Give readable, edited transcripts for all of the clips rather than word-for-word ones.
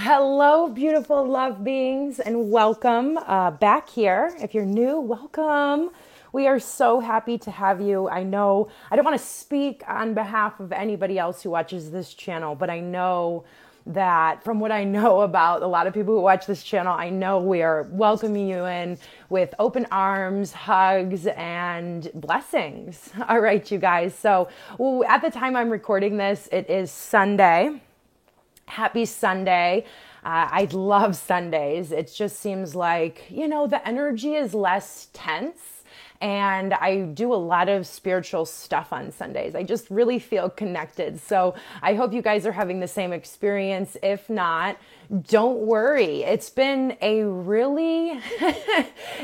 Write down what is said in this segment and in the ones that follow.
Hello, beautiful love beings, and welcome back here. If you're new, welcome. We are so happy to have you. I know I don't want to speak on behalf of anybody else who watches this channel, but I know that from what I know about a lot of people who watch this channel, I know we are welcoming you in with open arms, hugs, and blessings. All right, you guys. So at the time I'm recording this, it is Sunday. Happy Sunday. I love Sundays. It just seems like, the energy is less tense. And I do a lot of spiritual stuff on Sundays. I just really feel connected. So I hope you guys are having the same experience. If not, don't worry. It's been a really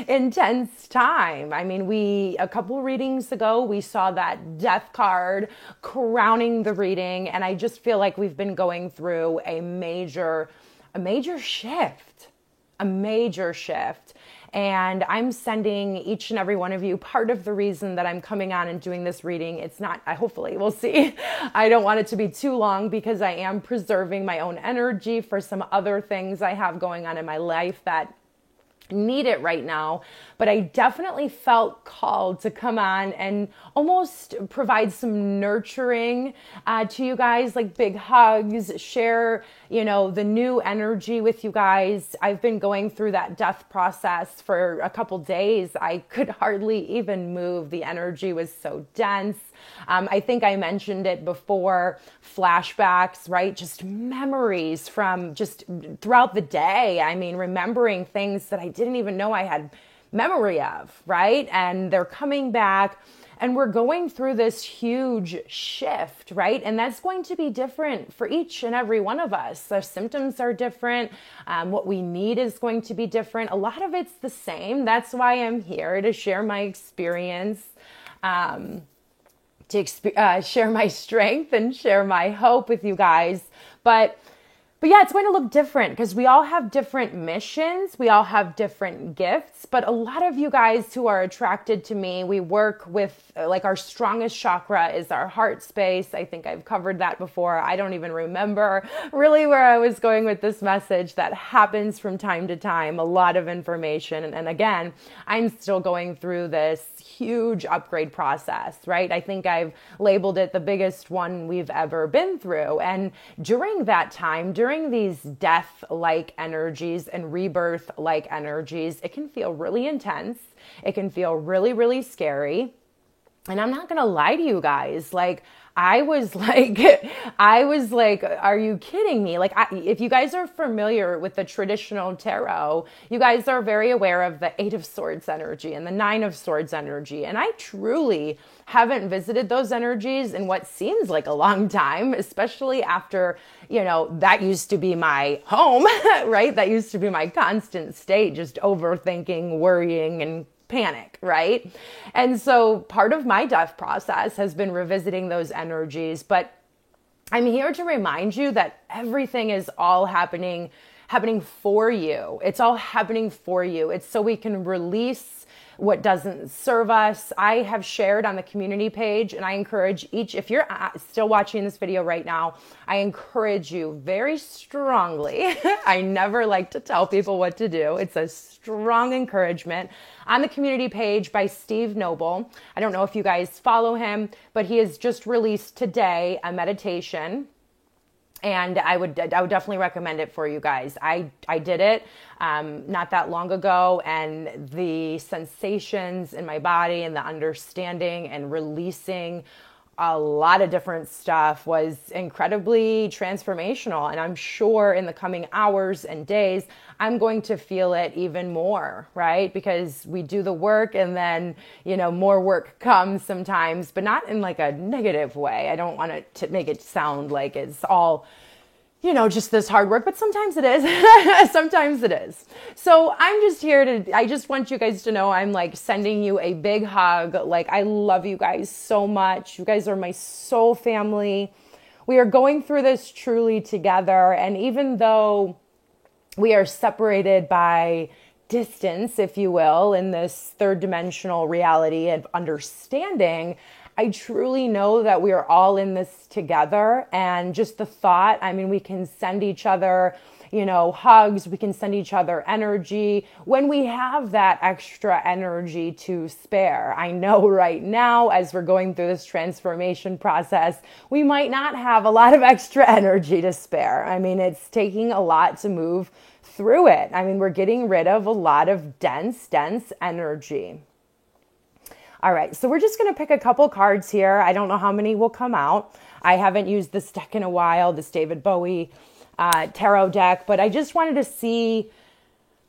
intense time. I mean, a couple readings ago, we saw that death card crowning the reading. And I just feel like we've been going through a major shift. And I'm sending each and every one of you part of the reason that I'm coming on and doing this reading. It's not, hopefully, we'll see. I don't want it to be too long because I am preserving my own energy for some other things I have going on in my life that need it right now. But I definitely felt called to come on and almost provide some nurturing to you guys, like big hugs, share, the new energy with you guys. I've been going through that death process for a couple days. I could hardly even move. The energy was so dense. I think I mentioned it before, flashbacks, right? Just memories from just throughout the day. I mean, remembering things that I didn't even know I had memory of, right? And they're coming back and we're going through this huge shift, right? And that's going to be different for each and every one of us. Our symptoms are different. What we need is going to be different. A lot of it's the same. That's why I'm here, to share my experience, to share my strength and share my hope with you guys. But yeah, it's going to look different because we all have different missions. We all have different gifts. But a lot of you guys who are attracted to me, we work with, our strongest chakra is our heart space. I think I've covered that before. I don't even remember really where I was going with this message. That happens from time to time, a lot of information. And again, I'm still going through this huge upgrade process, right? I think I've labeled it the biggest one we've ever been through. And during that time, during these death-like energies and rebirth-like energies, it can feel really intense. It can feel really, really scary. And I'm not going to lie to you guys. I was like, are you kidding me? If you guys are familiar with the traditional tarot, you guys are very aware of the Eight of Swords energy and the Nine of Swords energy. And I truly haven't visited those energies in what seems like a long time, especially after, that used to be my home, right? That used to be my constant state, just overthinking, worrying, and panic, right? And so part of my death process has been revisiting those energies, but I'm here to remind you that everything is all happening for you. It's all happening for you. It's so we can release what doesn't serve us. I have shared on the community page, and I encourage if you're still watching this video right now, I encourage you very strongly. I never like to tell people what to do. It's a strong encouragement. On the community page by Steve Noble, I don't know if you guys follow him, but he has just released today a meditation. And I would definitely recommend it for you guys. I did it not that long ago, and the sensations in my body and the understanding and releasing a lot of different stuff was incredibly transformational. And I'm sure in the coming hours and days, I'm going to feel it even more, right? Because we do the work and then, more work comes sometimes, but not in like a negative way. I don't want to make it sound like it's all, just this hard work, but sometimes it is. Sometimes it is. So I'm just here I just want you guys to know I'm sending you a big hug. I love you guys so much. You guys are my soul family. We are going through this truly together. And even though we are separated by distance, if you will, in this third dimensional reality of understanding, I truly know that we are all in this together. And just the thought, we can send each other, hugs. We can send each other energy when we have that extra energy to spare. I know right now, as we're going through this transformation process, we might not have a lot of extra energy to spare. I mean, it's taking a lot to move through it. I mean, we're getting rid of a lot of dense energy. All right, so we're just going to pick a couple cards here. I don't know how many will come out. I haven't used this deck in a while, this David Bowie tarot deck, but I just wanted to see,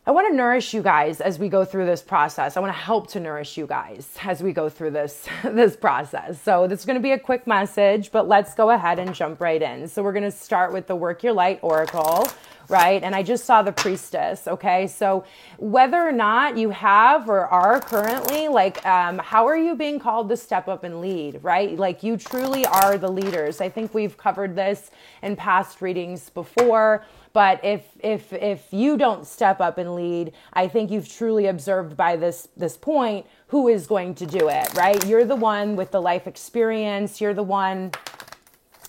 I want to nourish you guys as we go through this process. I want to help to nourish you guys as we go through this process. So this is going to be a quick message, but let's go ahead and jump right in. So we're going to start with the Work Your Light Oracle, right? And I just saw the Priestess, okay? So whether or not you have or are currently, how are you being called to step up and lead, right? Like, you truly are the leaders. I think we've covered this in past readings before, but if you don't step up and lead, I think you've truly observed by this point who is going to do it, right? You're the one with the life experience. You're the one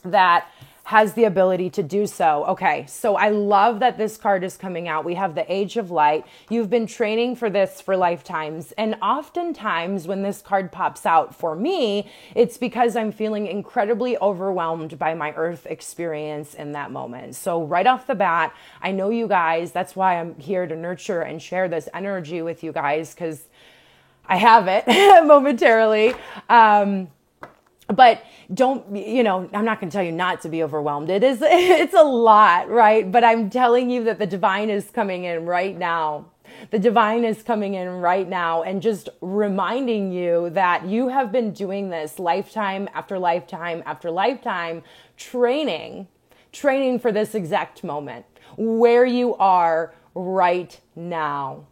that has the ability to do so. Okay, so I love that this card is coming out. We have the Age of Light. You've been training for this for lifetimes. And oftentimes when this card pops out for me, it's because I'm feeling incredibly overwhelmed by my earth experience in that moment. So right off the bat, I know you guys, that's why I'm here to nurture and share this energy with you guys, because I have it momentarily. But don't, I'm not going to tell you not to be overwhelmed. It's a lot, right? But I'm telling you that the divine is coming in right now. The divine is coming in right now and just reminding you that you have been doing this lifetime after lifetime after lifetime, training for this exact moment where you are right now.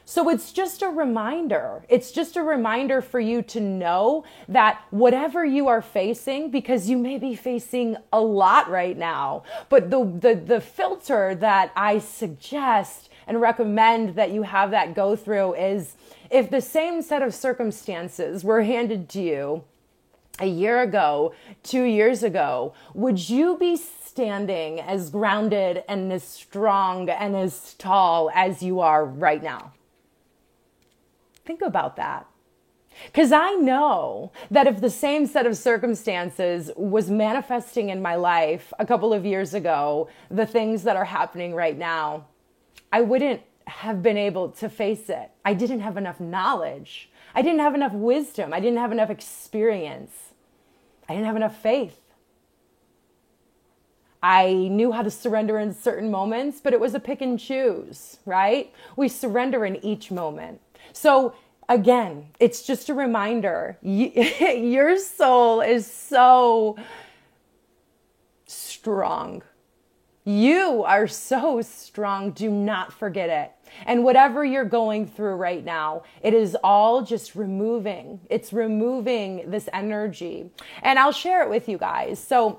So it's just a reminder. It's just a reminder for you to know that whatever you are facing, because you may be facing a lot right now, but the filter that I suggest and recommend that you have that go through is, if the same set of circumstances were handed to you a year ago, 2 years ago, would you be standing as grounded and as strong and as tall as you are right now? Think about that. Because I know that if the same set of circumstances was manifesting in my life a couple of years ago, the things that are happening right now, I wouldn't have been able to face it. I didn't have enough knowledge. I didn't have enough wisdom. I didn't have enough experience. I didn't have enough faith. I knew how to surrender in certain moments, but it was a pick and choose, right? We surrender in each moment. So again, it's just a reminder. Your soul is so strong. You are so strong. Do not forget it. And whatever you're going through right now, it is all just removing. It's removing this energy. And I'll share it with you guys. So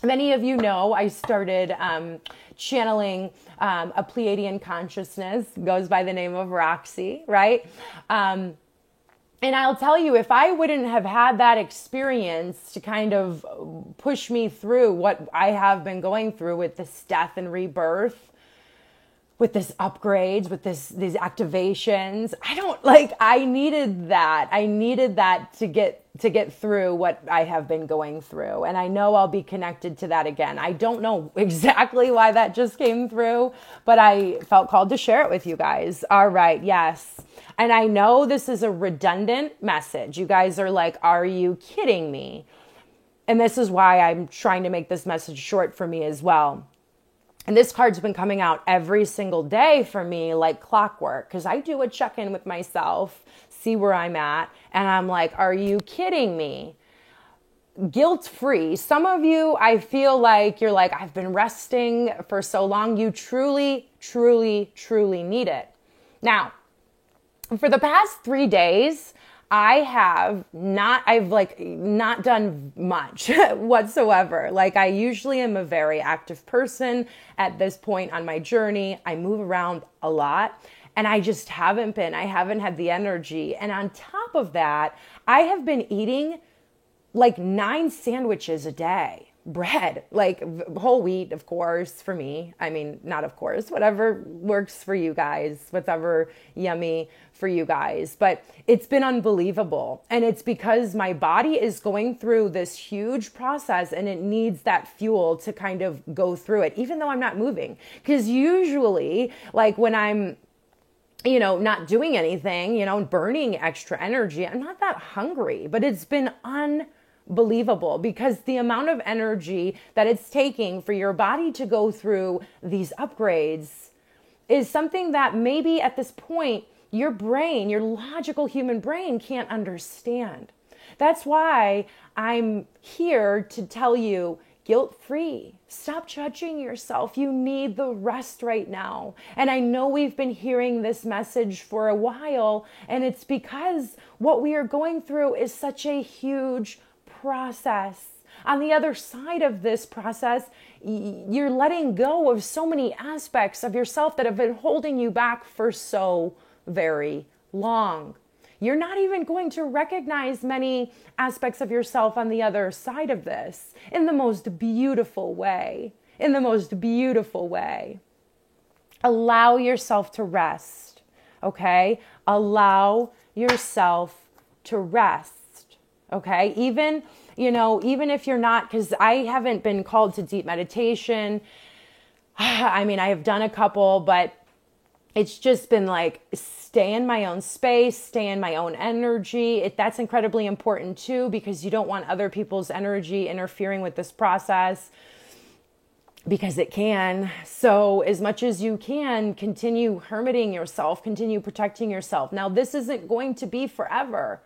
many of you know I started channeling a Pleiadian consciousness, goes by the name of Roxy, right? And I'll tell you, if I wouldn't have had that experience to kind of push me through what I have been going through with this death and rebirth, with this upgrades, with these activations, I needed that. I needed that to get through what I have been going through. And I know I'll be connected to that again. I don't know exactly why that just came through, but I felt called to share it with you guys. All right. Yes. And I know this is a redundant message. You guys are like, are you kidding me? And this is why I'm trying to make this message short for me as well. And this card's been coming out every single day for me like clockwork, because I do a check-in with myself, see where I'm at, and I'm like, are you kidding me? Guilt-free. Some of you, I feel like you're like, I've been resting for so long. You truly, truly, truly need it. Now, for the past 3 days, I've not done much whatsoever. Like, I usually am a very active person at this point on my journey. I move around a lot and I just haven't had the energy. And on top of that, I have been eating like 9 sandwiches a day. bread, like whole wheat, of course, for me. I mean, not of course, whatever works for you guys, whatever yummy for you guys. But it's been unbelievable. And it's because my body is going through this huge process and it needs that fuel to kind of go through it, even though I'm not moving. Because usually, like when I'm not doing anything, burning extra energy, I'm not that hungry, but it's been unbelievable because the amount of energy that it's taking for your body to go through these upgrades is something that maybe at this point, your brain, your logical human brain can't understand. That's why I'm here to tell you, guilt-free. Stop judging yourself. You need the rest right now. And I know we've been hearing this message for a while, and it's because what we are going through is such a huge process. On the other side of this process, you're letting go of so many aspects of yourself that have been holding you back for so very long. You're not even going to recognize many aspects of yourself on the other side of this in the most beautiful way. In the most beautiful way. Allow yourself to rest, okay? Allow yourself to rest, okay? Even if you're not, because I haven't been called to deep meditation. I mean, I have done a couple, but it's just been like, stay in my own space, stay in my own energy. That's incredibly important too, because you don't want other people's energy interfering with this process, because it can. So as much as you can, continue hermiting yourself, continue protecting yourself. Now, this isn't going to be forever,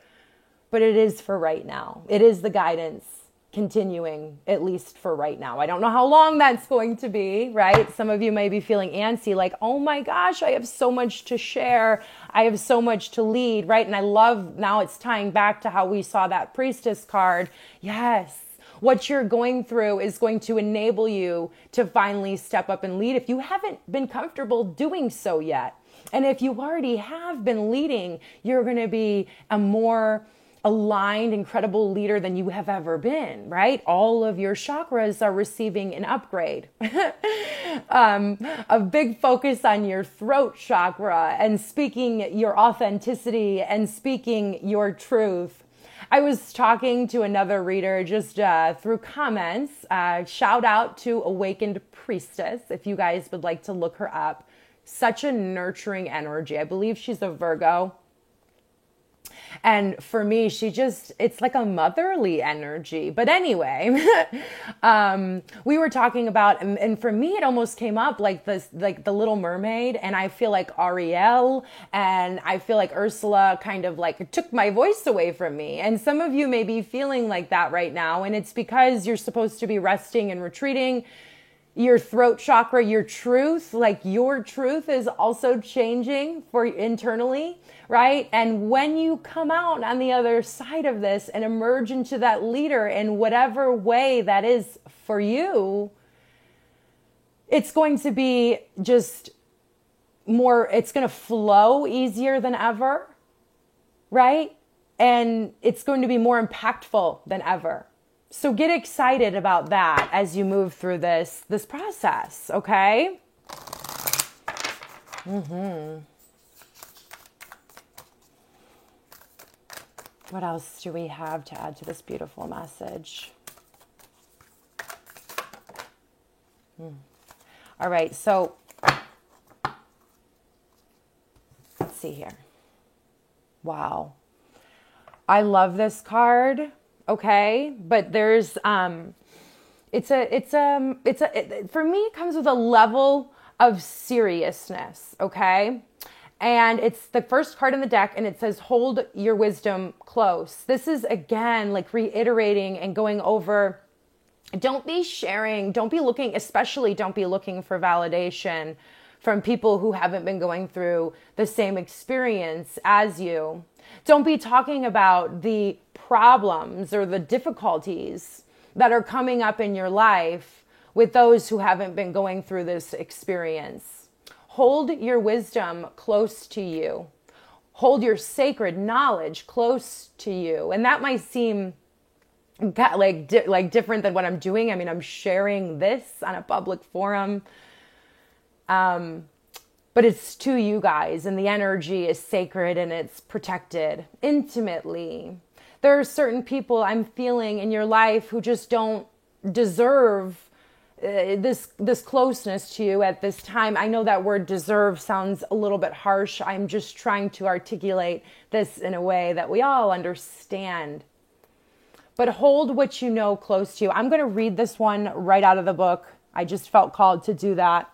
but it is for right now. It is the guidance continuing, at least for right now. I don't know how long that's going to be, right? Some of you may be feeling antsy, like, oh my gosh, I have so much to share. I have so much to lead, right? And I love, now it's tying back to how we saw that priestess card. Yes, what you're going through is going to enable you to finally step up and lead if you haven't been comfortable doing so yet. And if you already have been leading, you're going to be a more aligned, incredible leader than you have ever been, right? All of your chakras are receiving an upgrade. A big focus on your throat chakra and speaking your authenticity and speaking your truth. I was talking to another reader just through comments. Shout out to Awakened Priestess, if you guys would like to look her up. Such a nurturing energy. I believe she's a Virgo. And for me, it's like a motherly energy. But anyway, we were talking about, and for me, it almost came up like this, like the Little Mermaid. And I feel like Ariel and I feel like Ursula kind of like took my voice away from me. And some of you may be feeling like that right now. And it's because you're supposed to be resting and retreating. Your throat chakra, your truth is also changing for internally, right? And when you come out on the other side of this and emerge into that leader in whatever way that is for you, it's going to be just more, it's going to flow easier than ever, right? And it's going to be more impactful than ever. So get excited about that as you move through this process, okay? What else do we have to add to this beautiful message? All right, so let's see here. Wow. I love this card. Okay, but there's for me, it comes with a level of seriousness, okay? And it's the first card in the deck, and it says, hold your wisdom close. This is, again, like reiterating and going over, don't be sharing, especially don't be looking for validation from people who haven't been going through the same experience as you. Don't be talking about the problems or the difficulties that are coming up in your life with those who haven't been going through this experience. Hold your wisdom close to you. Hold your sacred knowledge close to you. And that might seem like different than what I'm doing. I mean, I'm sharing this on a public forum. But it's to you guys, and the energy is sacred and it's protected intimately. There are certain people I'm feeling in your life who just don't deserve this closeness to you at this time. I know that word deserve sounds a little bit harsh. I'm just trying to articulate this in a way that we all understand. But hold what you know close to you. I'm going to read this one right out of the book. I just felt called to do that.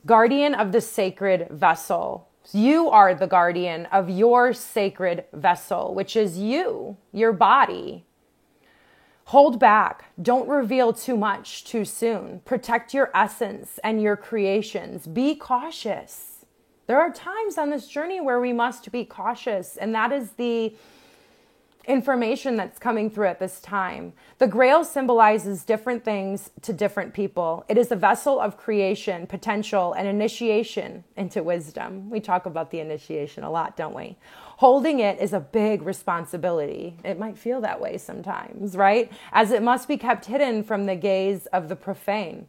Guardian of the sacred vessel. You are the guardian of your sacred vessel, which is you, your body. Hold back. Don't reveal too much too soon. Protect your essence and your creations. Be cautious. There are times on this journey where we must be cautious, and that is the information that's coming through at this time. The Grail symbolizes different things to different people. It is a vessel of creation, potential, and initiation into wisdom. We talk about the initiation a lot, don't we? Holding it is a big responsibility. It might feel that way sometimes, right? As it must be kept hidden from the gaze of the profane.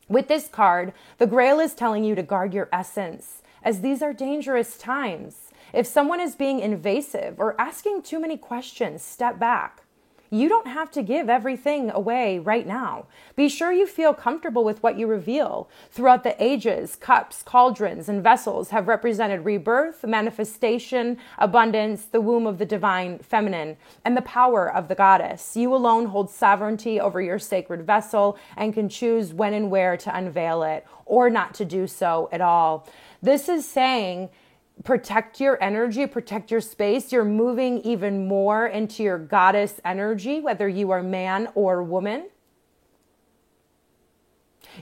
With this card, the Grail is telling you to guard your essence, as these are dangerous times. If someone is being invasive or asking too many questions, step back. You don't have to give everything away right now. Be sure you feel comfortable with what you reveal. Throughout the ages, cups, cauldrons, and vessels have represented rebirth, manifestation, abundance, the womb of the divine feminine, and the power of the goddess. You alone hold sovereignty over your sacred vessel and can choose when and where to unveil it or not to do so at all. This is saying, protect your energy, protect your space. You're moving even more into your goddess energy, whether you are man or woman.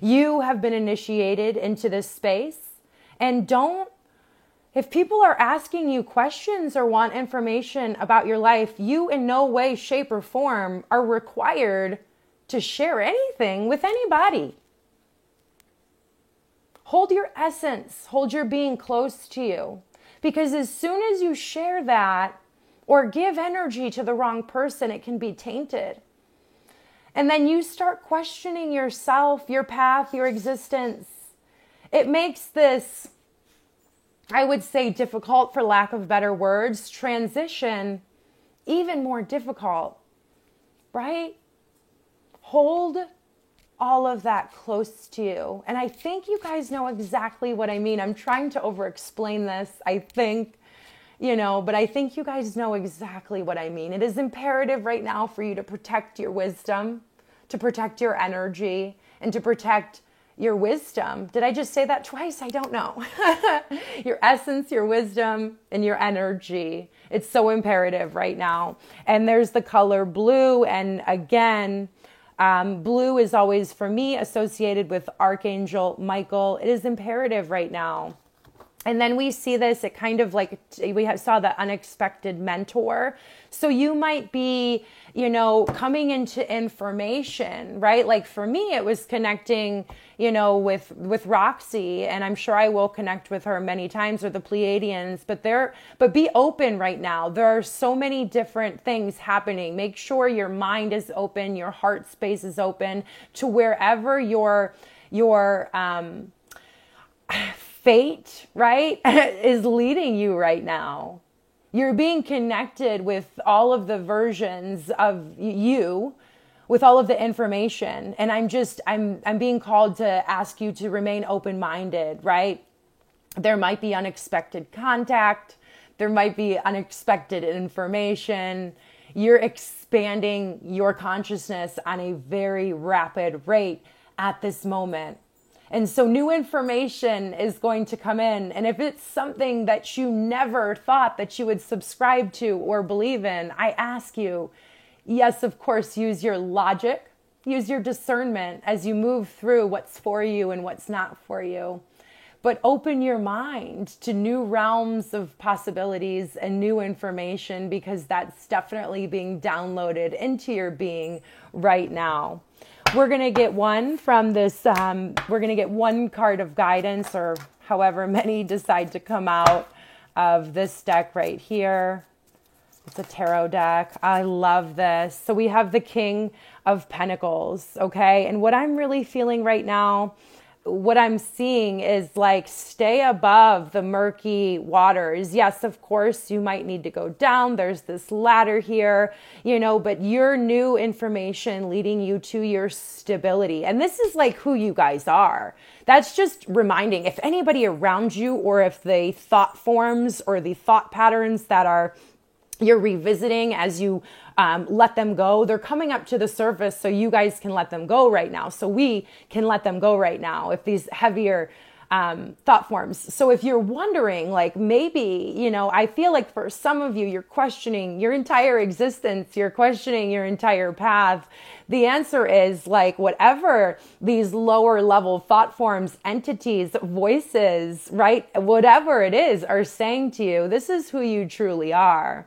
You have been initiated into this space. And if people are asking you questions or want information about your life, you in no way, shape, or form are required to share anything with anybody. Hold your essence, hold your being close to you. Because as soon as you share that or give energy to the wrong person, it can be tainted. And then you start questioning yourself, your path, your existence. It makes this, I would say, difficult, for lack of better words, transition even more difficult, right? Hold all of that close to you. And I think you guys know exactly what I mean. I'm trying to over-explain this, I think, but I think you guys know exactly what I mean. It is imperative right now for you to protect your wisdom, to protect your energy, and to protect your wisdom. Did I just say that twice? I don't know. Your essence, your wisdom, and your energy. It's so imperative right now. And there's the color blue. And again, blue is always, for me, associated with Archangel Michael. It is imperative right now. And then we see this, it kind of like, saw the unexpected mentor. So you might be, coming into information, right? Like for me, it was connecting, with Roxy, and I'm sure I will connect with her many times, or the Pleiadians, but be open right now. There are so many different things happening. Make sure your mind is open, your heart space is open to wherever your fate, right, is leading you right now. You're being connected with all of the versions of you, with all of the information. And I'm being called to ask you to remain open-minded, right? There might be unexpected contact. There might be unexpected information. You're expanding your consciousness on a very rapid rate at this moment. And so new information is going to come in. And if it's something that you never thought that you would subscribe to or believe in, I ask you, yes, of course, use your logic, use your discernment as you move through what's for you and what's not for you. But open your mind to new realms of possibilities and new information, because that's definitely being downloaded into your being right now. We're going to get one from this, we're going to get one card of guidance, or however many decide to come out. of this deck right here. It's a tarot deck. I love this. So we have the King of Pentacles, okay? And what I'm really feeling right now, what I'm seeing is like stay above the murky waters. Yes, of course, you might need to go down. There's this ladder here, but your new information leading you to your stability. And this is like who you guys are. That's just reminding if anybody around you or if the thought forms or the thought patterns that you're revisiting as you let them go, they're coming up to the surface so you guys can let them go right now. So we can let them go right now if these heavier thought forms. So if you're wondering, like maybe, I feel like for some of you, you're questioning your entire existence, you're questioning your entire path. The answer is like whatever these lower level thought forms, entities, voices, right? Whatever it is are saying to you, this is who you truly are.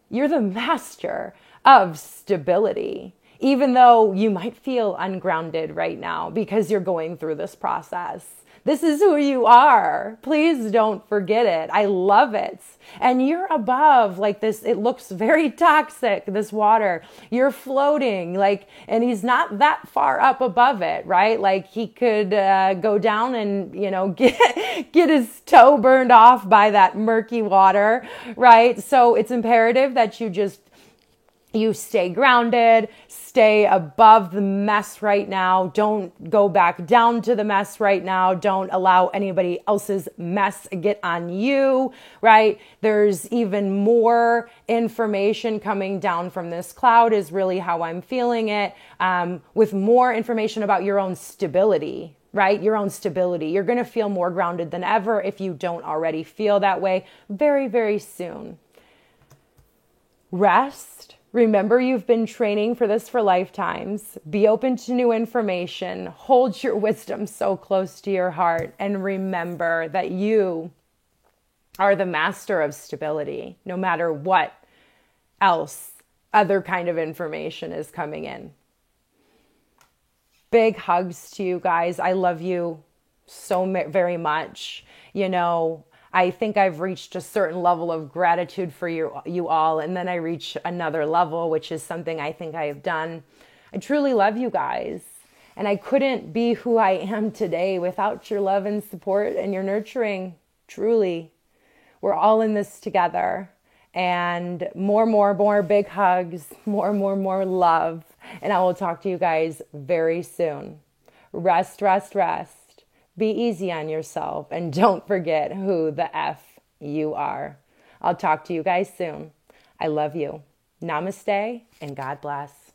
You're the master of stability, even though you might feel ungrounded right now because you're going through this process. This is who you are. Please don't forget it. I love it. And you're above like this. It looks very toxic, this water. You're floating and he's not that far up above it, right? Like he could go down and, get his toe burned off by that murky water, right? So it's imperative that you stay grounded, stay above the mess right now. Don't go back down to the mess right now. Don't allow anybody else's mess get on you, right? There's even more information coming down from this cloud is really how I'm feeling it, with more information about your own stability, right? Your own stability. You're going to feel more grounded than ever if you don't already feel that way very, very soon. Rest. Remember, you've been training for this for lifetimes. Be open to new information. Hold your wisdom so close to your heart. And remember that you are the master of stability, no matter what else other kind of information is coming in. Big hugs to you guys. I love you so very much. I think I've reached a certain level of gratitude for you all, and then I reach another level, which is something I think I have done. I truly love you guys, and I couldn't be who I am today without your love and support and your nurturing. Truly, we're all in this together, and more big hugs, more love, and I will talk to you guys very soon. Rest. Be easy on yourself and don't forget who the F you are. I'll talk to you guys soon. I love you. Namaste and God bless.